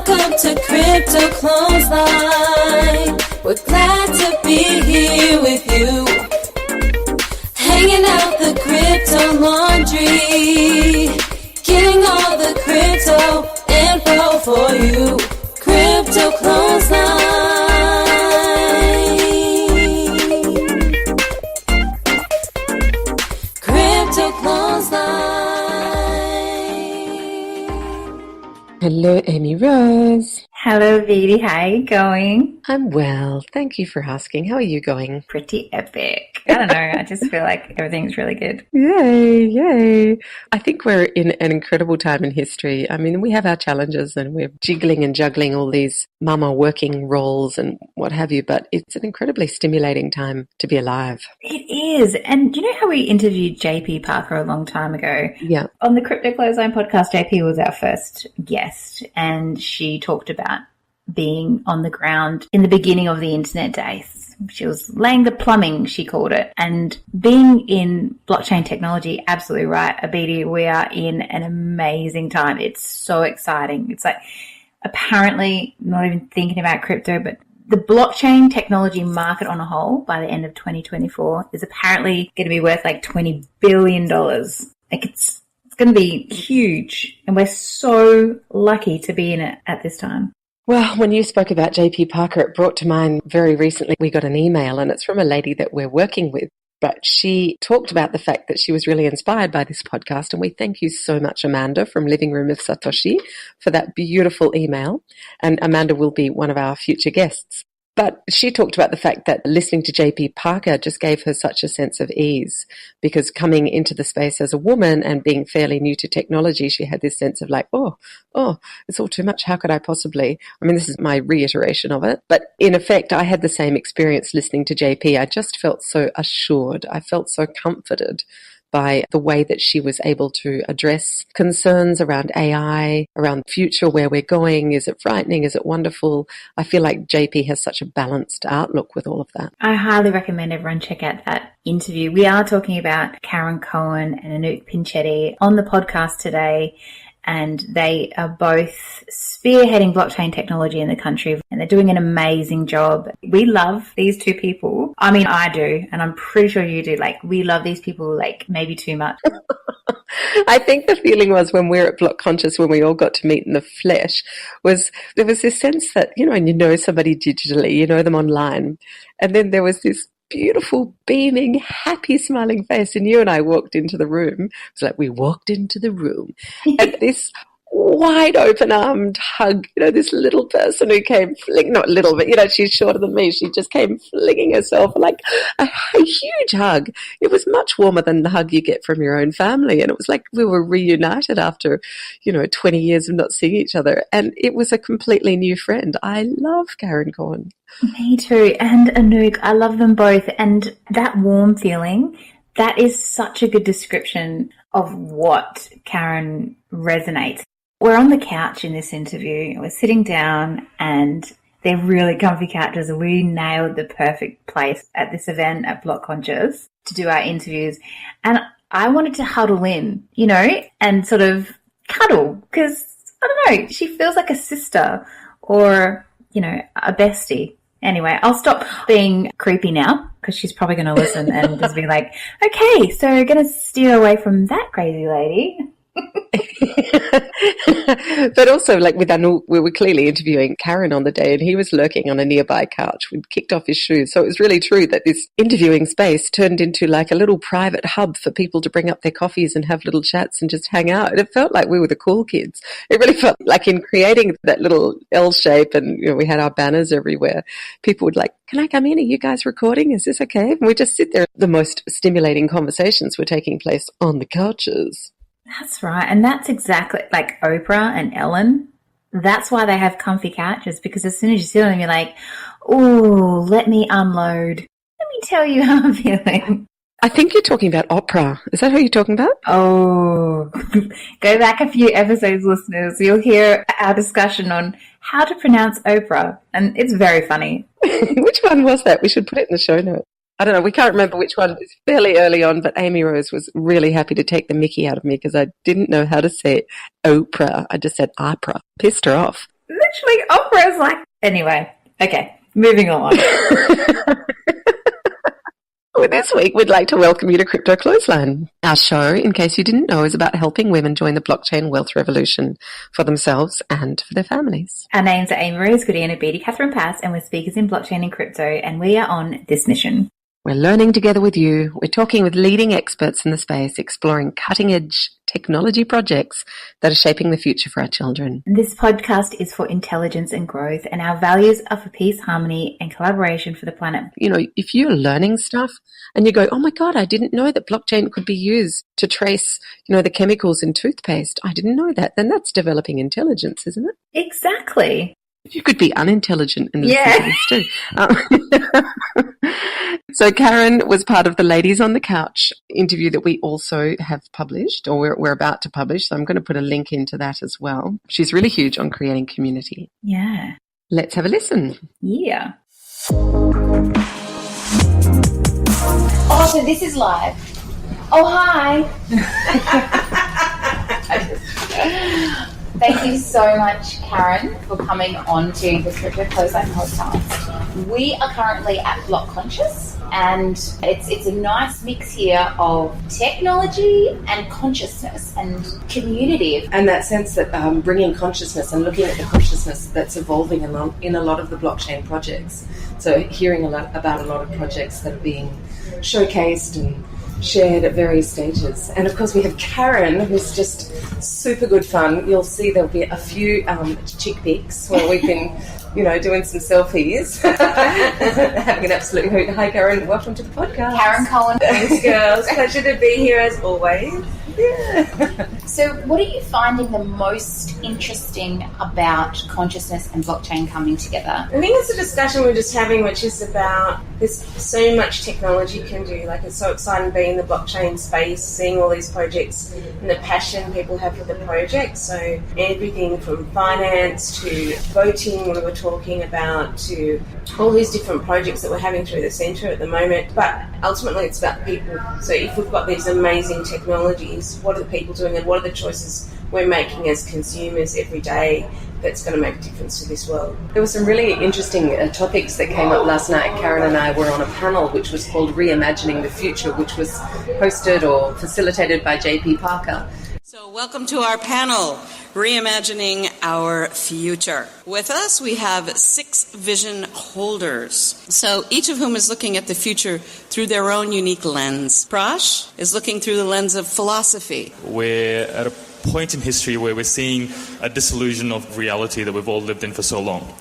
Welcome to Crypto Clothesline. We're glad to be here with you. Hanging out the crypto laundry. Getting all the crypto info for you. Crypto Clothesline. Crypto Clothesline. Hello, Amy Rose. Hello, Vidi. How are you going? I'm well. Thank you for asking. How are you going? Pretty epic. I don't know. I just feel like everything's really good. Yay, yay. I think we're in an incredible time in history. I mean, we have our challenges and we're jiggling and juggling all these mama working roles and what have you, but it's an incredibly stimulating time to be alive. It is. And you know how we interviewed JP Parker a long time ago? Yeah. On the Crypto Clothesline podcast, JP was our first guest and she talked about being on the ground in the beginning of the internet days. She was laying the plumbing, she called it. And being in blockchain technology, absolutely right, Abidi, we are in an amazing time. It's so exciting. It's like apparently not even thinking about crypto, but the blockchain technology market on a whole by the end of 2024 is apparently going to be worth like $20 billion. Like it's going to be huge. And we're so lucky to be in it at this time. Well, when you spoke about JP Parker, it brought to mind very recently we got an email and it's from a lady that we're working with. But she talked about the fact that she was really inspired by this podcast. And we thank you so much, Amanda from Living Room of Satoshi, for that beautiful email. And Amanda will be one of our future guests. But she talked about the fact that listening to JP Parker just gave her such a sense of ease because coming into the space as a woman and being fairly new to technology, she had this sense of like, oh, it's all too much. How could I possibly? I mean, this is my reiteration of it. But in effect, I had the same experience listening to JP. I just felt so assured. I felt so comforted by the way that she was able to address concerns around AI, around future, where we're going. Is it frightening? Is it wonderful? I feel like JP has such a balanced outlook with all of that. I highly recommend everyone check out that interview. We are talking about Cohen and Anouk Pinchetti on the podcast today. And they are both spearheading blockchain technology in the country and they're doing an amazing job. We love these two people. I mean, I do, and I'm pretty sure you do. Like, we love these people, like, maybe too much. I think the feeling was when we were at BlockConscious, when we all got to meet in the flesh, was there was this sense that, you know, and you know somebody digitally, you know them online. And then there was this beautiful, beaming, happy, smiling face. And you and I walked into the room. It's like we walked into the room and this wide open armed hug, you know, this little person who came not little, but, you know, she's shorter than me. She just came flinging herself like a huge hug. It was much warmer than the hug you get from your own family. And it was like we were reunited after, 20 years of not seeing each other. And it was a completely new friend. I love Karen Cohen. Me too. And Anouk, I love them both. And that warm feeling, that is such a good description of what Karen resonates. We're on the couch in this interview. We're sitting down and they're really comfy couches. We nailed the perfect place at this event at BlockConscious to do our interviews. And I wanted to huddle in, and sort of cuddle because, I don't know, she feels like a sister or, a bestie. Anyway, I'll stop being creepy now because she's probably going to listen and just be like, okay, so we're going to steer away from that crazy lady. But also, like with Anouk, we were clearly interviewing Karen on the day and he was lurking on a nearby couch. We'd kicked off his shoes. So it was really true that this interviewing space turned into like a little private hub for people to bring up their coffees and have little chats and just hang out. It felt like we were the cool kids. It really felt like in creating that little L shape and we had our banners everywhere, people would like, can I come in? Are you guys recording? Is this okay? And we just sit there. The most stimulating conversations were taking place on the couches. That's right. And that's exactly like Oprah and Ellen. That's why they have comfy couches, because as soon as you sit on them, you're like, oh, let me unload. Let me tell you how I'm feeling. I think you're talking about Oprah. Is that who you're talking about? Oh, go back a few episodes, listeners. You'll hear our discussion on how to pronounce Oprah. And it's very funny. Which one was that? We should put it in the show notes. I don't know. We can't remember which one. It's fairly early on, but Amy Rose was really happy to take the mickey out of me because I didn't know how to say Oprah. I just said Oprah. Pissed her off. The literally Oprah's like, anyway, okay, moving on. Well, this week, we'd like to welcome you to Crypto Clothesline. Our show, in case you didn't know, is about helping women join the blockchain wealth revolution for themselves and for their families. Our names are amy-rosegoodey and Abidi Catherine Pass, and we're speakers in blockchain and crypto, and we are on this mission. We're learning together with you. We're talking with leading experts in the space, exploring cutting-edge technology projects that are shaping the future for our children. This podcast is for intelligence and growth, and our values are for peace, harmony, and collaboration for the planet. You know, if you're learning stuff and you go, oh my God, I didn't know that blockchain could be used to trace, the chemicals in toothpaste. I didn't know that. Then that's developing intelligence, isn't it? Exactly. You could be unintelligent in this too. So Karen was part of the Ladies on the Couch interview that we also have published, or we're about to publish. So I'm going to put a link into that as well. She's really huge on creating community. Yeah. Let's have a listen. Yeah. Oh, so this is live. Oh, hi. Thank you so much, Karen, for coming on to the Crypto Clothesline Podcast. We are currently at BlockConscious, and it's a nice mix here of technology and consciousness and community. And that sense that bringing consciousness and looking at the consciousness that's evolving in a lot of the blockchain projects. So hearing about a lot of projects that are being showcased and shared at various stages. And of course we have Karen, who's just super good fun. You'll see there'll be a few chick pics where we've been, doing some selfies, having an absolute hoot. Hi Karen, welcome to the podcast. Karen Cohen. Thanks girls, pleasure to be here as always. Yeah. So what are you finding the most interesting about consciousness and blockchain coming together? I think it's a discussion we're just having, which is about there's so much technology can do. Like, it's so exciting being in the blockchain space, seeing all these projects and the passion people have for the project. So everything from finance to voting, we were talking about, to all these different projects that we're having through the centre at the moment. But ultimately it's about people. So if we've got these amazing technologies, what are the people doing and what are the choices we're making as consumers every day that's going to make a difference to this world? There were some really interesting topics that came up last night. Karen and I were on a panel which was called Reimagining the Future, which was hosted or facilitated by JP Parker. So welcome to our panel, Reimagining Our Future. With us, we have 6 vision holders. So each of whom is looking at the future through their own unique lens. Prash is looking through the lens of philosophy. We're at a point in history where we're seeing a disillusion of reality that we've all lived in for so long.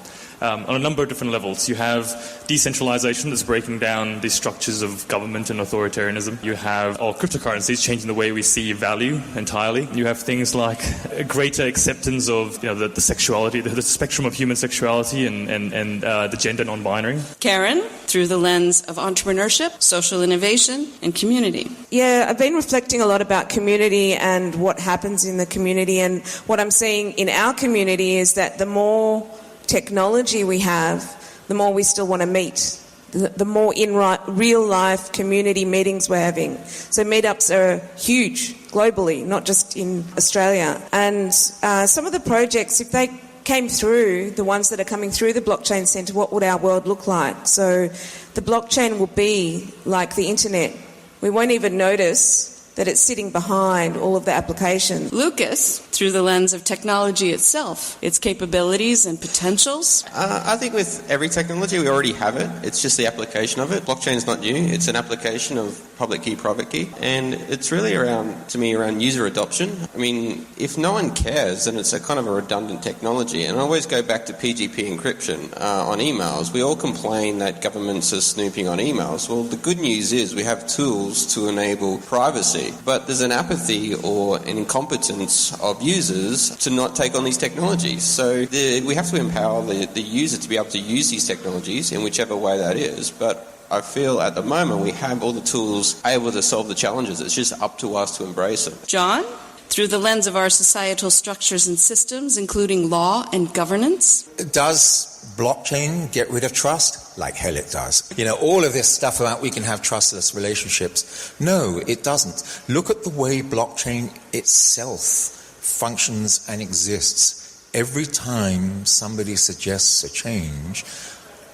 On a number of different levels. You have decentralization that's breaking down the structures of government and authoritarianism. You have cryptocurrencies changing the way we see value entirely. You have things like a greater acceptance of the sexuality, the spectrum of human sexuality and the gender non-binary. Karen, through the lens of entrepreneurship, social innovation, and community. Yeah, I've been reflecting a lot about community and what happens in the community, and what I'm seeing in our community is that the more technology we have, the more we still want to meet, the more in real life community meetings we're having. So meetups are huge globally, not just in Australia. And some of the projects, if they came through, the ones that are coming through the blockchain centre, what would our world look like? So the blockchain will be like the internet. We won't even notice that it's sitting behind all of the applications. Lucas, through the lens of technology itself, its capabilities and potentials. I think with every technology, we already have it. It's just the application of it. Blockchain is not new. It's an application of public key, private key. And it's really around user adoption. I mean, if no one cares, then it's a kind of a redundant technology. And I always go back to PGP encryption on emails. We all complain that governments are snooping on emails. Well, the good news is we have tools to enable privacy. But there's an apathy or an incompetence of users to not take on these technologies. So we have to empower the user to be able to use these technologies in whichever way that is. But I feel at the moment we have all the tools able to solve the challenges. It's just up to us to embrace them. John, through the lens of our societal structures and systems, including law and governance. Does blockchain get rid of trust? Like hell it does. All of this stuff about we can have trustless relationships. No, it doesn't. Look at the way blockchain itself functions and exists. every time somebody suggests a change,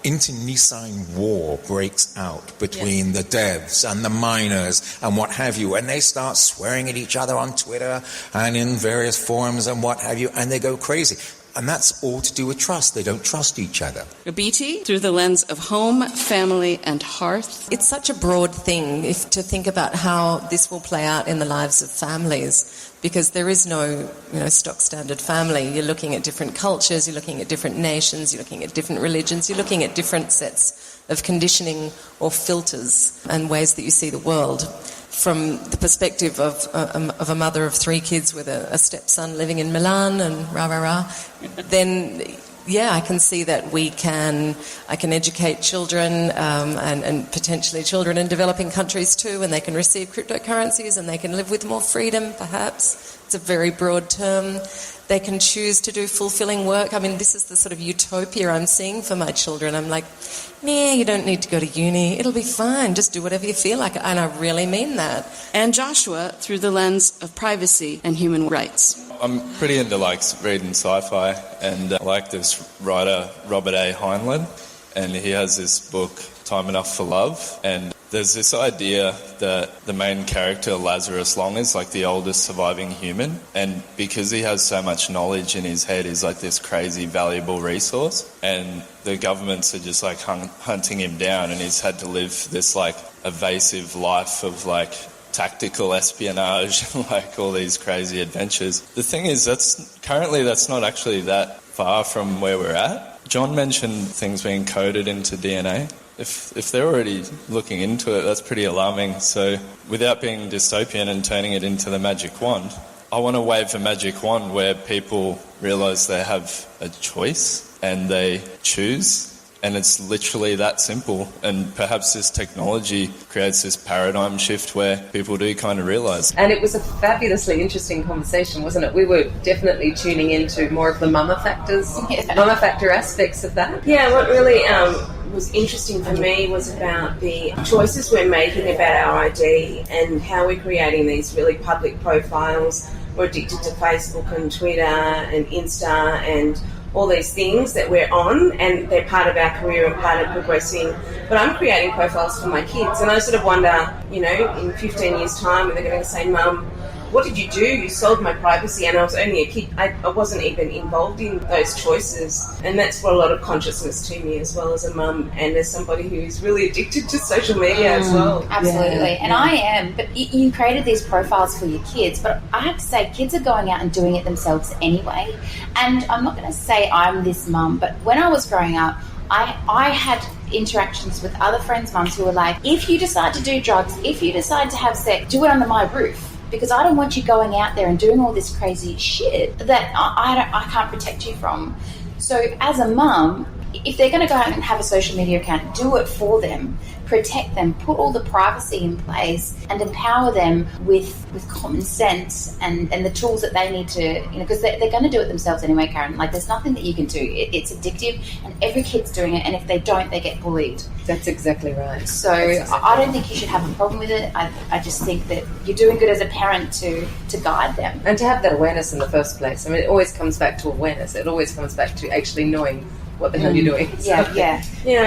internecine war breaks out between the devs and the miners and what have you, and they start swearing at each other on Twitter and in various forums and what have you, and they go crazy. And that's all to do with trust. They don't trust each other. BT, through the lens of home, family, and hearth. It's such a broad thing to think about how this will play out in the lives of families, because there is no stock standard family. You're looking at different cultures, you're looking at different nations, you're looking at different religions, you're looking at different sets of conditioning or filters and ways that you see the world. From the perspective of a mother of 3 kids with a stepson living in Milan and then I can see that I can educate children and potentially children in developing countries too, and they can receive cryptocurrencies and they can live with more freedom, perhaps. It's a very broad term. They can choose to do fulfilling work. I mean, this is the sort of utopia I'm seeing for my children. I'm like, you don't need to go to uni. It'll be fine. Just do whatever you feel like. And I really mean that. And Joshua, through the lens of privacy and human rights. I'm pretty into reading sci-fi, and I like this writer, Robert A. Heinlein, and he has this book, Time Enough for Love, and there's this idea that the main character, Lazarus Long, is like the oldest surviving human, and because he has so much knowledge in his head, he's like this crazy valuable resource, and the governments are just like hunting him down, and he's had to live this like evasive life of like tactical espionage and like all these crazy adventures. The thing is, that's not actually that far from where we're at. John mentioned things being coded into DNA. If they're already looking into it, that's pretty alarming. So without being dystopian and turning it into the magic wand, I want to wave a magic wand where people realise they have a choice and they choose. And it's literally that simple. And perhaps this technology creates this paradigm shift where people do kind of realise. And it was a fabulously interesting conversation, wasn't it? We were definitely tuning into more of the mama factor aspects of that. Yeah, what really was interesting for me was about the choices we're making about our ID and how we're creating these really public profiles. We're addicted to Facebook and Twitter and Insta and all these things that we're on, and they're part of our career and part of progressing. But I'm creating profiles for my kids, and I sort of wonder, in 15 years' time, they're going to say, Mum, what did you do? You sold my privacy, and I was only a kid. I wasn't even involved in those choices. And that's brought a lot of consciousness to me as well as a mum and as somebody who's really addicted to social media as well. Absolutely. And I am. But you created these profiles for your kids, but I have to say kids are going out and doing it themselves anyway. And I'm not going to say I'm this mum, but when I was growing up, I had interactions with other friends' mums who were like, if you decide to do drugs, if you decide to have sex, do it under my roof. Because I don't want you going out there and doing all this crazy shit that I can't protect you from. So as a mum, if they're going to go out and have a social media account, do it for them, protect them, put all the privacy in place and empower them with common sense and the tools that they need to, because they're going to do it themselves anyway, Karen. Like, there's nothing that you can do. It's addictive and every kid's doing it, and if they don't, they get bullied. That's exactly right. So I don't think you should have a problem with it. I just think that you're doing good as a parent to guide them. And to have that awareness in the first place. I mean, it always comes back to awareness. It always comes back to actually knowing what the hell you're doing. Yeah.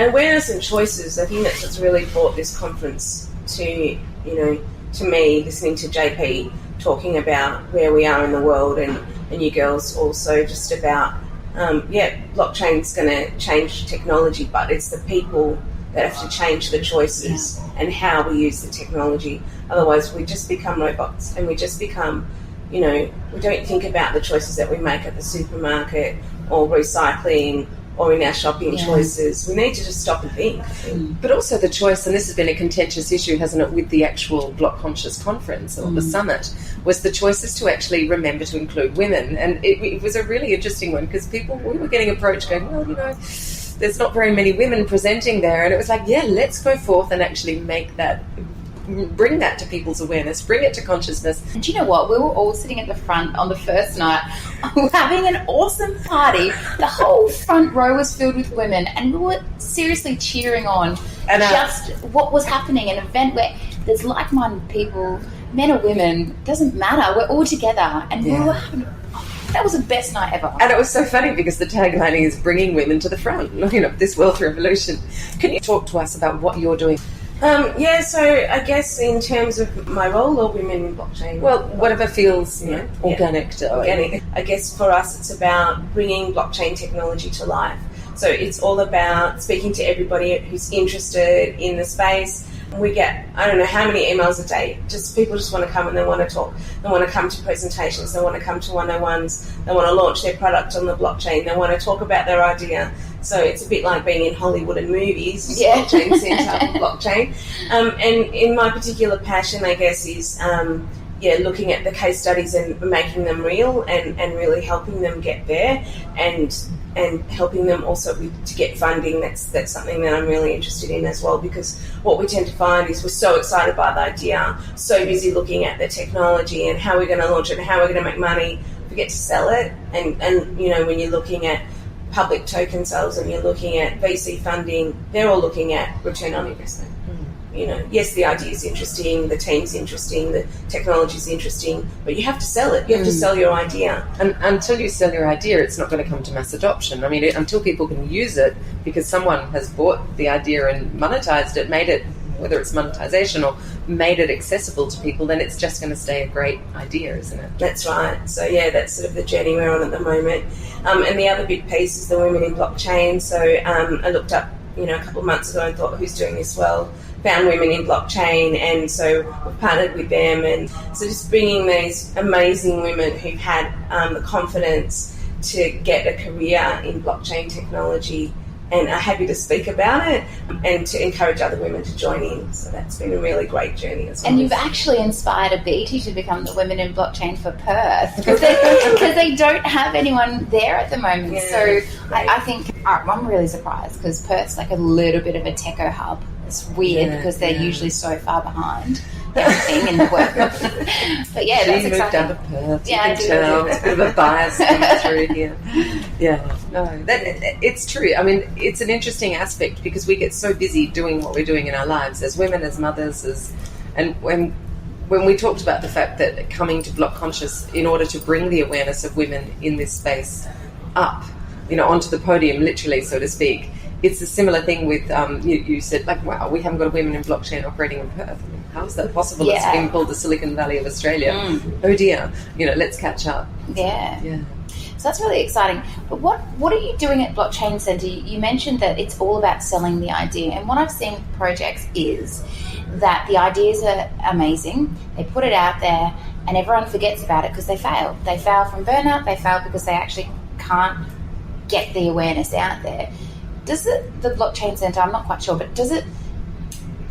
Awareness and choices. I think that's what's really brought this conference to me, listening to JP talking about where we are in the world and you girls also just about, blockchain's going to change technology, but it's the people that have to change the choices and how we use the technology. Otherwise, we just become robots and we just become, we don't think about the choices that we make at the supermarket or recycling or in our shopping choices. We need to just stop and think. But also the choice, and this has been a contentious issue, hasn't it, with the actual BlockConscious conference or the summit, was the choices to actually remember to include women. And it was a really interesting one because we were getting approached going, well, there's not very many women presenting there. And it was like, let's go forth and actually bring that to people's awareness, bring it to consciousness. And do you know what? We were all sitting at the front on the first night having an awesome party. The whole front row was filled with women and we were seriously cheering on just what was happening, an event where there's like-minded people, men or women, doesn't matter. We're all together and we were having a That was the best night ever. And it was so funny because the tagline is bringing women to the front, this wealth revolution. Can you talk to us about what you're doing? So I guess in terms of my role or women in blockchain? Well, whatever feels organic. Organic. I guess for us it's about bringing blockchain technology to life. So it's all about speaking to everybody who's interested in the space. We get, I don't know how many emails a day. Just people just want to come and they want to talk. They want to come to presentations. They want to come to 101s. They want to launch their product on the blockchain. They want to talk about their idea. So it's a bit like being in Hollywood and movies. Yeah. Blockchain centre of blockchain. And in my particular passion, I guess, is looking at the case studies and making them real and really helping them get there and helping them also to get funding. That's something that I'm really interested in as well, because what we tend to find is we're so excited by the idea, so busy looking at the technology and how we're going to launch it and how we're going to make money, forget to sell it. And when you're looking at public token sales and you're looking at VC funding, they're all looking at return on investment. Yes, the idea is interesting, the team's interesting, the technology's interesting, but you have to sell it. You have to sell your idea. And until you sell your idea, it's not going to come to mass adoption. I mean, until people can use it because someone has bought the idea and monetized it, made it, whether it's monetization or made it accessible to people, then it's just going to stay a great idea, isn't it? That's right. So, that's sort of the journey we're on at the moment. And the other big piece is the women in blockchain. So I looked up, a couple of months ago and thought, who's doing this well? Found Women in Blockchain, and so we've partnered with them, and so just bringing these amazing women who've had the confidence to get a career in blockchain technology and are happy to speak about it and to encourage other women to join in. So that's been a really great journey as well. And you've actually inspired a BT to become the Women in Blockchain for Perth because they don't have anyone there at the moment. Yeah, so I think I'm really surprised because Perth's like a little bit of a techo hub. It's weird because they're usually so far behind everything in the work. But that's exciting. Moved out of Perth. Yeah, you can tell. It's a bit of a bias coming through here. Yeah, no, it's true. I mean, it's an interesting aspect because we get so busy doing what we're doing in our lives as women, as mothers, and when we talked about the fact that coming to BlockConscious in order to bring the awareness of women in this space up, onto the podium, literally, so to speak. It's a similar thing with, you said, wow, we haven't got a women in blockchain operating in Perth. I mean, how is that possible? Yeah. It's being called the Silicon Valley of Australia. Oh dear, let's catch up. Yeah. So that's really exciting. But what are you doing at Blockchain Centre? You mentioned that it's all about selling the idea. And what I've seen with projects is that the ideas are amazing. They put it out there and everyone forgets about it because they fail. They fail from burnout. They fail because they actually can't get the awareness out there. Does the Blockchain Centre, I'm not quite sure, but does it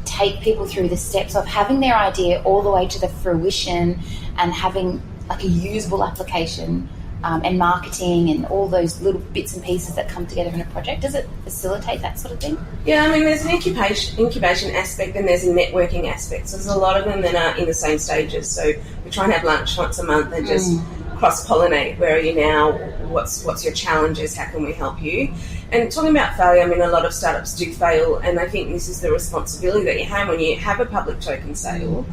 take people through the steps of having their idea all the way to the fruition and having like a usable application and marketing and all those little bits and pieces that come together in a project? Does it facilitate that sort of thing? Yeah, I mean, there's an incubation aspect and there's a networking aspect. So there's a lot of them that are in the same stages. So we try and have lunch once a month and just cross-pollinate. Where are you now? What's your challenges? How can we help you? And talking about failure, I mean, a lot of startups do fail, and I think this is the responsibility that you have when you have a public token sale.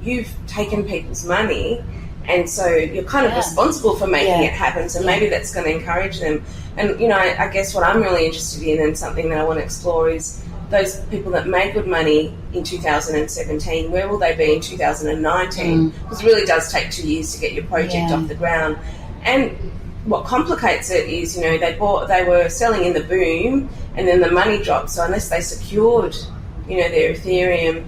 You've taken people's money, and so you're kind of responsible for making it happen, so maybe that's going to encourage them. And, I guess what I'm really interested in and something that I want to explore is those people that made good money in 2017, where will they be in 2019? Because it really does take 2 years to get your project off the ground. And what complicates it is, they were selling in the boom and then the money dropped. So unless they secured, their Ethereum,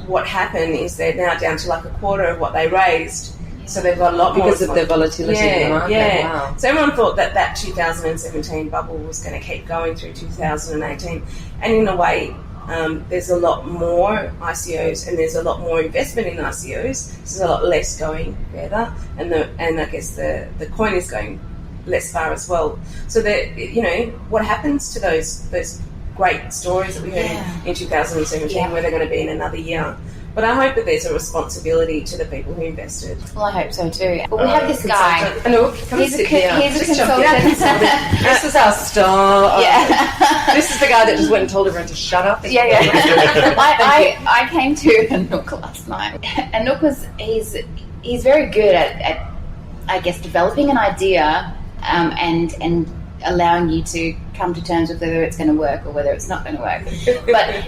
what happened is they're now down to like a quarter of what they raised. So they've got a lot more. Because of the volatility in the market. Yeah. Wow. So everyone thought that 2017 bubble was going to keep going through 2018. And in a way, there's a lot more ICOs and there's a lot more investment in ICOs. There's a lot less going further. And I guess the coin is going less far as well. So that, what happens to those great stories that we heard in 2017, where they're going to be in another year? But I hope that there's a responsibility to the people who invested. Well, I hope so too. But we have this guy. Anouk, come and sit here. He's a consultant. This is our star. This is the guy that just went and told everyone to shut up. I came to Anouk last night. Anouk he's very good at I guess, developing an idea and allowing you to come to terms with whether it's going to work or whether it's not going to work. But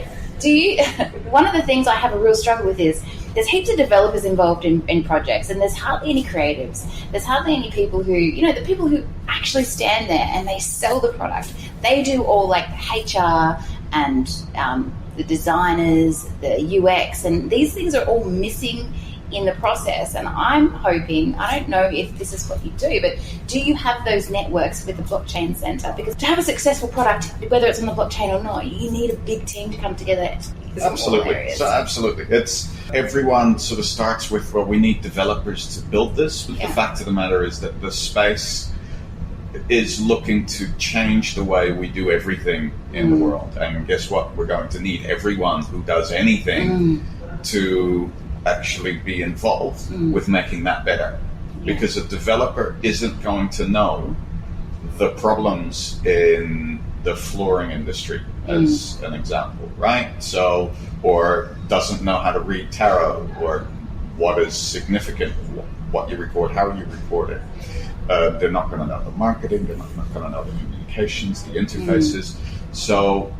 one of the things I have a real struggle with is there's heaps of developers involved in projects, and there's hardly any creatives. There's hardly any people who, the people who actually stand there and they sell the product. They do all like the HR and the designers, the UX, and these things are all missing in the process. And I'm hoping, I don't know if this is what you do, but do you have those networks with the Blockchain Center? Because to have a successful product, whether it's on the blockchain or not, you need a big team to come together. Absolutely. So absolutely. It's everyone sort of starts with, well, we need developers to build this. But the fact of the matter is that the space is looking to change the way we do everything in the world. And guess what? We're going to need everyone who does anything to actually be involved with making that better. Because a developer isn't going to know the problems in the flooring industry, as an example, right? So, or doesn't know how to read tarot, or what is significant, what you record, how you record it. They're not going to know the marketing, they're not going to know the communications, the interfaces. So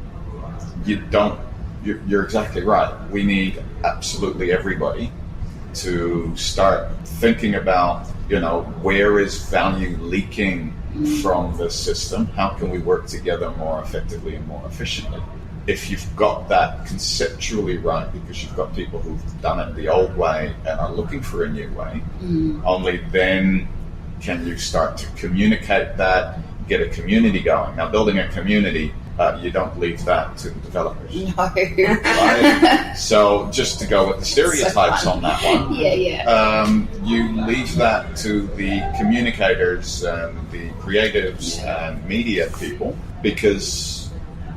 you're exactly right. We need absolutely everybody to start thinking about, where is value leaking from the system? How can we work together more effectively and more efficiently? If you've got that conceptually right, because you've got people who've done it the old way and are looking for a new way, only then can you start to communicate that, get a community going. Now, building a community, you don't leave that to the developers. No. Right? So just to go with the stereotypes on that one, you leave that to the communicators and the creatives and media people, because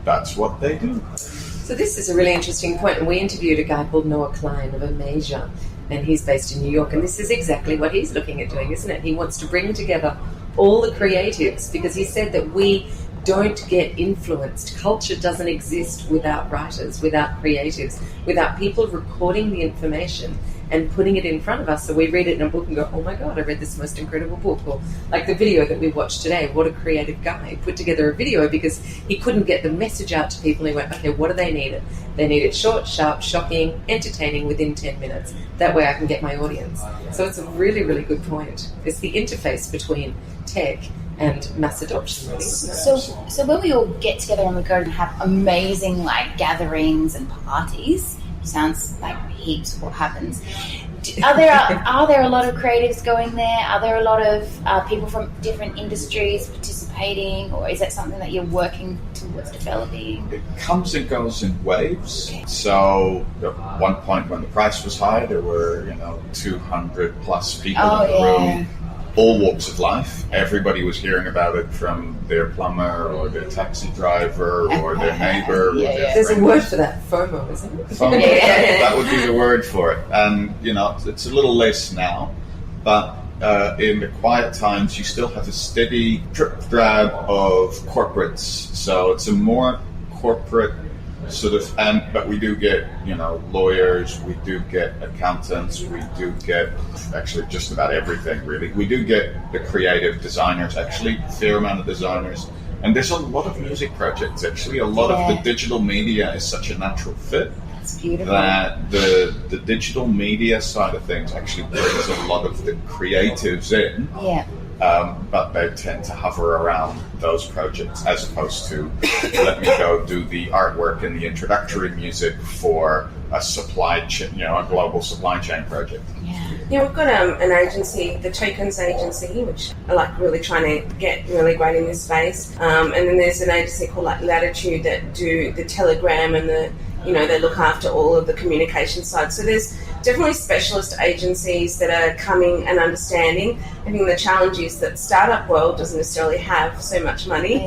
that's what they do. So this is a really interesting point, and we interviewed a guy called Noah Klein of Amasia, and he's based in New York, and this is exactly what he's looking at doing, isn't it? He wants to bring together all the creatives, because he said that we don't get influenced. Culture doesn't exist without writers, without creatives, without people recording the information and putting it in front of us. So we read it in a book and go, oh my God, I read this most incredible book. Or like the video that we watched today, what a creative guy. He put together a video because he couldn't get the message out to people. He went, okay, what do they need? They need it short, sharp, shocking, entertaining within 10 minutes. That way I can get my audience. So it's a really, really good point. It's the interface between tech and mass adoption, really, isn't it? So when we all get together and we go and have amazing gatherings and parties, sounds like heaps of what happens. Are there a lot of creatives going there? Are there a lot of people from different industries participating, or is that something that you're working towards developing? It comes and goes in waves. So at one point when the price was high, there were 200 plus people in the room. All walks of life. Everybody was hearing about it from their plumber or their taxi driver or their neighbor. There's a word for that, FOMO, isn't it? FOMO, that would be the word for it. And, it's a little less now, but in the quiet times, you still have a steady drip-drab of corporates. So it's a more corporate sort of, but we do get, lawyers, we do get accountants, we do get actually just about everything, really. We do get the creative designers, actually, a fair amount of designers. And there's a lot of music projects, actually. A lot of the digital media is such a natural fit. That's beautiful. That the digital media side of things actually brings a lot of the creatives in. Yeah. But they tend to hover around those projects as opposed to let me go do the artwork and the introductory music for a supply chain, a global supply chain project. Yeah, we've got an agency, the Tokens Agency, which are really trying to get really great in this space. And then there's an agency called Latitude that do the Telegram and they look after all of the communication side. So there's definitely specialist agencies that are coming and understanding. I think the challenge is that startup world doesn't necessarily have so much money.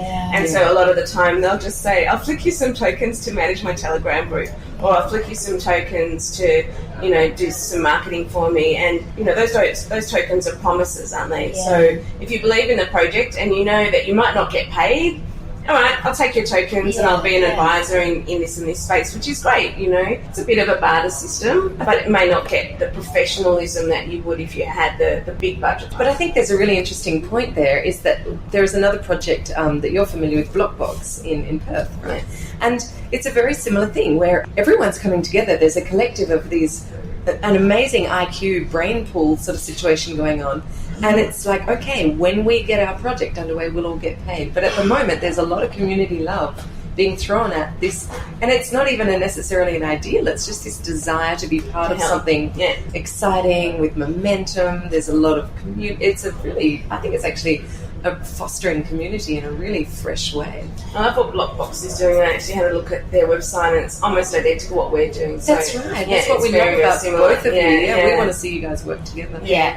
So a lot of the time they'll just say, I'll flick you some tokens to manage my Telegram group, or I'll flick you some tokens to, do some marketing for me. And, those tokens are promises, aren't they? So if you believe in the project and you know that you might not get paid, all right, I'll take your tokens and I'll be an advisor in this and this space, which is great, you know. It's a bit of a barter system, but it may not get the professionalism that you would if you had the big budget. But I think there's a really interesting point there, is that there is another project that you're familiar with, BlockBox in Perth, right? And it's a very similar thing where everyone's coming together. There's a collective of an amazing IQ brain pool sort of situation going on. And it's like, okay, when we get our project underway, we'll all get paid. But at the moment, there's a lot of community love being thrown at this. And it's not even necessarily an ideal. It's just this desire to be part of something exciting with momentum. There's a lot of I think it's actually a fostering community in a really fresh way. I love what BlockBox is doing. I actually had a look at their website, and it's almost identical to what we're doing. So, that's right. That's what we love about both of you. We want to see you guys work together. Hey,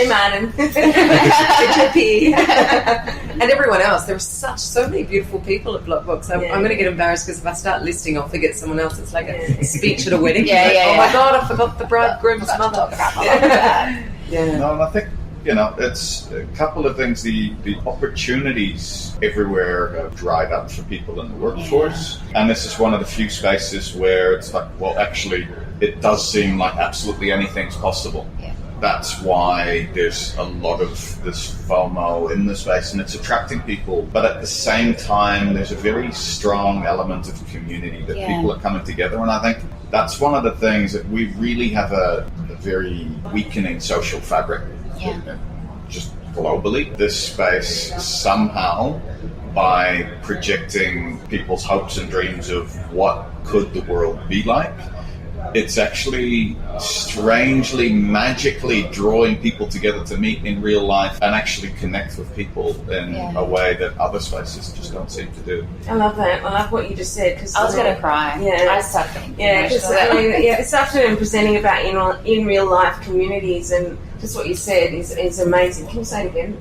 Martin. And everyone else. There are so many beautiful people at BlockBox. I'm going to get embarrassed because if I start listing, I'll forget someone else. It's like a speech at a wedding. Oh my God, I forgot the bridegroom's mother. No, and I think, you know, it's a couple of things. The opportunities everywhere have dried up for people in the workforce. And this is one of the few spaces where it's like, well, actually, it does seem like absolutely anything's possible. That's why there's a lot of this FOMO in the space, and it's attracting people. But at the same time, there's a very strong element of community that people are coming together. And I think that's one of the things that we really have a very weakening social fabric. Just globally, this space somehow, by projecting people's hopes and dreams of what could the world be like, it's actually strangely, magically drawing people together to meet in real life and actually connect with people in a way that other spaces just don't seem to do. I love that. I love what you just said. Cause I was going to cry. I started thinking. Because this afternoon I'm presenting about in real life communities, and just what you said is amazing. Can you say it again?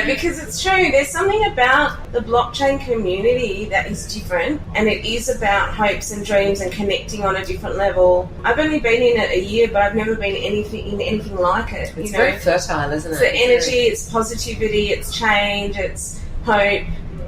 Because it's true. There's something about the blockchain community that is different, and it is about hopes and dreams and connecting on a different level. I've only been in it a year, but I've never been in anything like it. It's very fertile, isn't it? It's the energy, it's positivity, it's change, it's hope.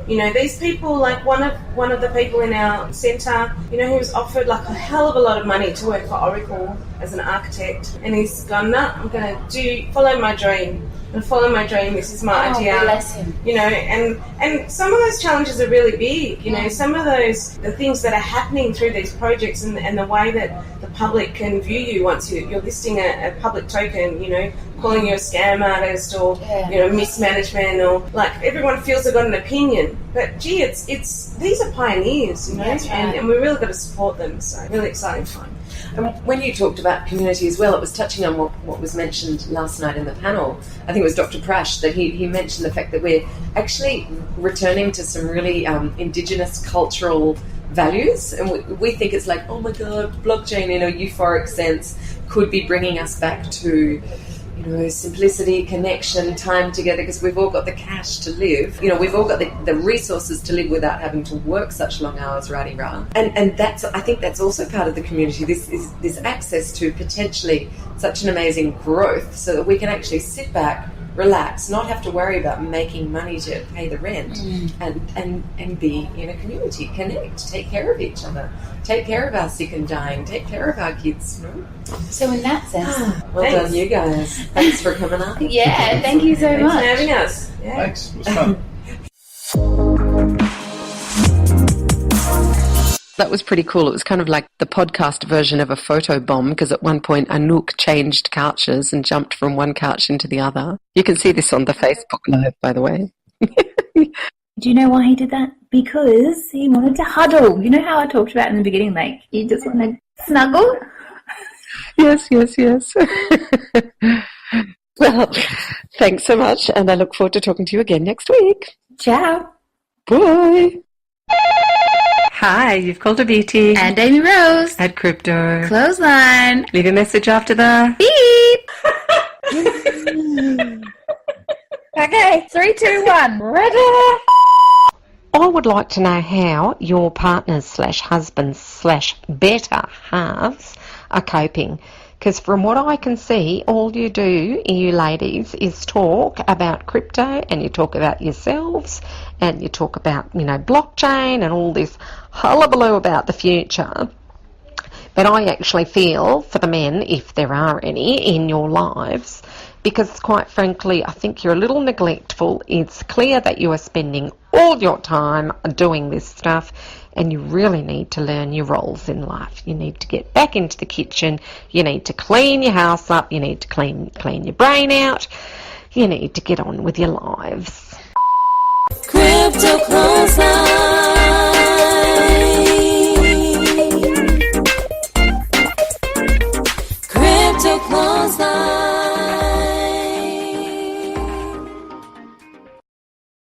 You know, these people, like one of the people in our centre, you know, who was offered like a hell of a lot of money to work for Oracle as an architect, and he's gone, no, I'm going to follow my dream. And follow my dream, this is my idea. Bless him. You know, and some of those challenges are really big, you know, some of the things that are happening through these projects and the way that the public can view you once you're listing a public token, you know, calling you a scam artist or, you know, mismanagement, or like everyone feels they've got an opinion. But gee, it's these are pioneers, you know, and we really got to support them. So really exciting time. And when you talked about community as well, it was touching on what was mentioned last night in the panel. I think it was Dr. Prash that he mentioned the fact that we're actually returning to some really indigenous cultural values, and we think it's like, oh my God, blockchain in a euphoric sense could be bringing us back to, you know, simplicity, connection, time together, because we've all got the cash to live. You know, we've all got the resources to live without having to work such long hours, rah-de-rah. And that's, I think that's also part of the community. This access to potentially such an amazing growth, so that we can actually sit back, relax, not have to worry about making money to pay the rent, and be in a community, connect, take care of each other, take care of our sick and dying, take care of our kids. You know? So in that sense, well done, you guys. Thanks for coming up. Yeah, thank you so much for having us. Yeah. Thanks, it was fun. That was pretty cool. It was kind of like the podcast version of a photo bomb, because at one point Anouk changed couches and jumped from one couch into the other. You can see this on the Facebook Live, by the way. Do you know why he did that? Because he wanted to huddle. You know how I talked about in the beginning, like, you just want to snuggle? Yes. Well, thanks so much, and I look forward to talking to you again next week. Ciao. Bye. Hi, you've called a BT And Amy Rose at Crypto Clothesline. Leave a message after the beep. Okay, 3, 2, 1, ready? I would like to know how your partners /husbands /better halves are coping. Because from what I can see, all you do, you ladies, is talk about crypto, and you talk about yourselves, and you talk about, blockchain and all this hullabaloo about the future. But I actually feel for the men, if there are any in your lives, because quite frankly, I think you're a little neglectful. It's clear that you are spending all your time doing this stuff, and you really need to learn your roles in life. You need to get back into the kitchen. You need to clean your house up. You need to clean your brain out. You need to get on with your lives. Crypto Clothesline.